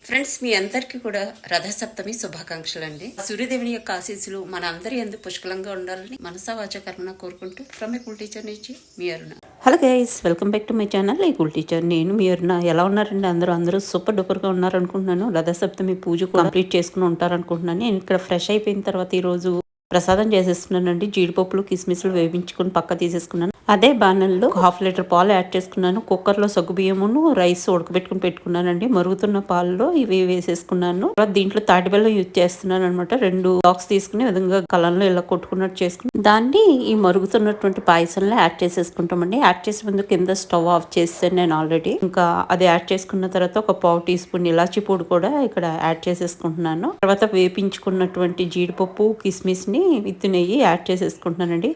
Friends, మీ అందరికీ కూడా రథసప్తమి శుభాకాంక్షలండి. సూర్యదేవుని యొక్క ఆశీస్సులు మన అందరి ఎందుకు పుష్కలంగా ఉండాలని మనసా వాచ కర్మన కోరుకుంటూ ఫ్రమ్ ఏ కూల్ టీచర్ నుంచి మీ Aruna. Hello guys, welcome back to my channel ఈ కూల్ టీచర్. నేను మీ అరుణ. ఎలా ఉన్నారండి అందరూ సూపర్ డూపర్ గా ఉన్నారనుకుంటున్నాను. రథసప్తమి పూజ కంప్లీట్ చేసుకుని ఉంటారనుకుంటున్నాను. నేను ఇక్కడ ఫ్రెష్ అయిపోయిన తర్వాత ఈ రోజు ప్రసాదం చేసేస్తున్నానండి. జీడిపప్పులు కిస్మిస్లు వేయించుకుని పక్క తీసేసుకున్నాను. అదే బాణల్లో 1/2 లీటర్ పాలు యాడ్ చేసుకున్నాను. కుక్కర్లో సగ్గుబియ్యమును రైస్ ఉడకబెట్టుకుని పెట్టుకున్నానండి. మరుగుతున్న పాలలో ఇవి వేసేసుకున్నాను. తర్వాత దీంట్లో తాటి బెల్లం యూజ్ చేస్తున్నాను అనమాట. 2 బాక్స్ తీసుకుని విధంగా కలంలో ఇలా కొట్టుకున్నట్టు చేసుకుని దాన్ని ఈ మరుగుతున్నటువంటి పాయసంలో యాడ్ చేసేసుకుంటామండి. యాడ్ చేసే ముందు కింద స్టవ్ ఆఫ్ చేసాను నేను ఆల్రెడీ. ఇంకా అది యాడ్ చేసుకున్న తర్వాత ఒక 1/2 టీ స్పూన్ ఇలాచి పొడి కూడా ఇక్కడ యాడ్ చేసేసుకుంటున్నాను. తర్వాత వేపించుకున్నటువంటి జీడిపప్పు కిస్మిస్ ని విత్ నెయ్యి యాడ్ చేసేసుకుంటున్నానండి.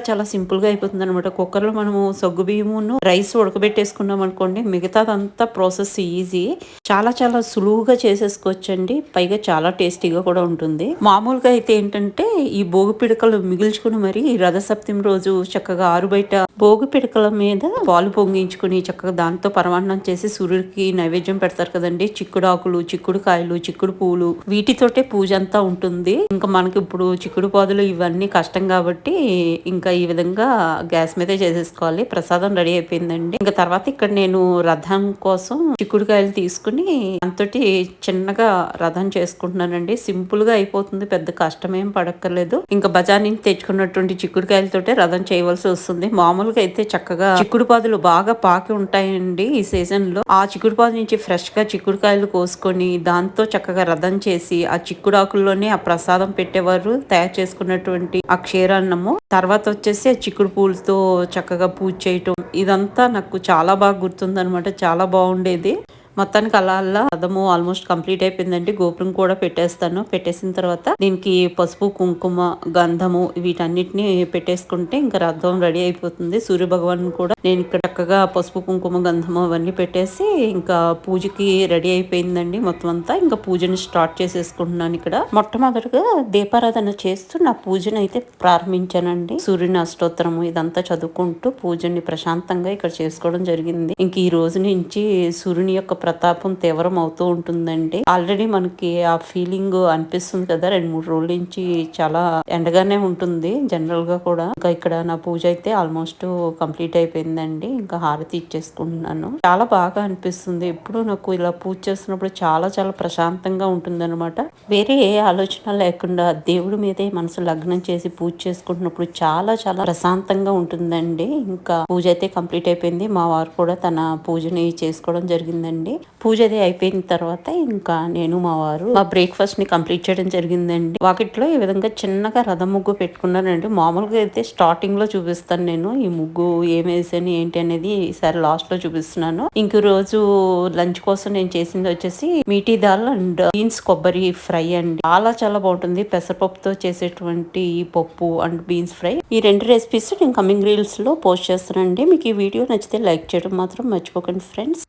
చాలా సింపుల్ గా అయిపోతుంది అనమాట. కుక్కర్ లో మనము సగ్గు బియ్యమును రైస్ ఉడకబెట్టేసుకున్నాం అనుకోండి, మిగతాదంతా ప్రాసెస్ ఈజీ. చాలా సులువుగా చేసేసుకోవచ్చండి. పైగా చాలా టేస్టీగా కూడా ఉంటుంది. మామూలుగా అయితే ఏంటంటే ఈ భోగి పిడకలు మిగిల్చుకుని మరి రథసప్తమి రోజు చక్కగా ఆరు బయట భోగి పిడకల మీద పాలు పొంగించుకుని చక్కగా దాంతో పరమాన్నం చేసి సూర్యుడికి నైవేద్యం పెడతారు కదండి. చిక్కుడాకులు, చిక్కుడుకాయలు, చిక్కుడు పూలు, వీటితోటే పూజ అంతా ఉంటుంది. ఇంకా మనకి ఇప్పుడు చిక్కుడు పాదులు ఇవన్నీ కష్టం కాబట్టి ఇంకా ఈ విధంగా గ్యాస్ మీదే చేసేసుకోవాలి. ప్రసాదం రెడీ అయిపోయిందండి. ఇంకా తర్వాత ఇక్కడ నేను రథం కోసం చిక్కుడుకాయలు తీసుకుని అంతటి చిన్నగా రథం చేసుకుంటున్నానండి. సింపుల్ గా అయిపోతుంది, పెద్ద కష్టమేం పడక్కర్లేదు. ఇంకా బజార్ నుంచి తెచ్చుకున్నటువంటి చిక్కుడుకాయలతోటే రథం చేయవలసి వస్తుంది. మామూలుగా అయితే చక్కగా చిక్కుడు పాదులు బాగా పాకి ఉంటాయండి ఈ సీజన్ లో. ఆ చిక్కుడు పాదు నుంచి ఫ్రెష్ గా చిక్కుడుకాయలు కోసుకొని దాంతో చక్కగా రథం చేసి ఆ చిక్కుడాకుల్లోనే ఆ ప్రసాదం పెట్టేవారు. తయారు చేసుకున్నటువంటి ఆ క్షీరాన్నము తర్వాత వచ్చేసి ఆ చిక్కుడు పూలతో చక్కగా పూజ చేయటం, ఇదంతా నాకు చాలా బాగా గుర్తుందనమాట. చాలా బాగుండేది. మొత్తానికి అలా రథము ఆల్మోస్ట్ కంప్లీట్ అయిపోయిందండి. గోపురం కూడా పెట్టేస్తాను. పెట్టేసిన తర్వాత దీనికి పసుపు, కుంకుమ, గంధము వీటన్నిటిని పెట్టేసుకుంటే ఇంకా రథం రెడీ అయిపోతుంది. సూర్య భగవాన్ కూడా నేను ఇక్కడ చక్కగా పసుపు, కుంకుమ, గంధము అవన్నీ పెట్టేసి ఇంకా పూజకి రెడీ అయిపోయిందండి మొత్తం అంతా. ఇంకా పూజని స్టార్ట్ చేసేసుకుంటున్నాను. ఇక్కడ మొట్టమొదటిగా దీపారాధన చేస్తూ నా పూజను అయితే ప్రారంభించానండి. సూర్యుని అష్టోత్తరము ఇదంతా చదువుకుంటూ పూజని ప్రశాంతంగా ఇక్కడ చేసుకోవడం జరిగింది. ఇంక ఈ రోజు నుంచి సూర్యుని యొక్క ప్రతాపం తీవ్రం అవుతూ ఉంటుందండి. ఆల్రెడీ మనకి ఆ ఫీలింగ్ అనిపిస్తుంది కదా. 2-3 రోజుల నుంచి చాలా ఎండగానే ఉంటుంది జనరల్ గా కూడా. ఇంకా ఇక్కడ నా పూజ అయితే ఆల్మోస్ట్ కంప్లీట్ అయిపోయిందండి. ఇంకా హారతి ఇచ్చేసుకుంటున్నాను. చాలా బాగా అనిపిస్తుంది. ఎప్పుడు నాకు ఇలా పూజ చేస్తున్నప్పుడు చాలా ప్రశాంతంగా ఉంటుంది అనమాట. వేరే ఏ ఆలోచన లేకుండా దేవుడి మీదే మనసు లగ్నం చేసి పూజ చేసుకుంటున్నప్పుడు చాలా ప్రశాంతంగా ఉంటుందండి. ఇంకా పూజ అయితే కంప్లీట్ అయిపోయింది. మా వారు కూడా తన పూజని చేసుకోవడం జరిగిందండి. పూజ అది అయిపోయిన తర్వాత ఇంకా నేను మా వారు మా బ్రేక్ఫాస్ట్ ని కంప్లీట్ చేయడం జరిగిందండి. వాకిట్లో ఈ విధంగా చిన్నగా రథం ముగ్గు పెట్టుకున్నానండి. మామూలుగా అయితే స్టార్టింగ్ లో చూపిస్తాను నేను ఈ ముగ్గు ఏమేసాను ఏంటి అనేది. ఈసారి లాస్ట్ లో చూపిస్తున్నాను. ఇంక రోజు లంచ్ కోసం నేను చేసింది వచ్చేసి మీఠీ దాల్ అండ్ బీన్స్ కొబ్బరి ఫ్రై అండి. చాలా బాగుంటుంది. పెసరపప్పుతో చేసేటువంటి పప్పు అండ్ బీన్స్ ఫ్రై. ఈ 2 రెసిపీస్ నేను కమింగ్ రీల్స్ లో పోస్ట్ చేస్తానండి. మీకు ఈ వీడియో నచ్చితే లైక్ చేయడం మాత్రం మర్చిపోకండి ఫ్రెండ్స్.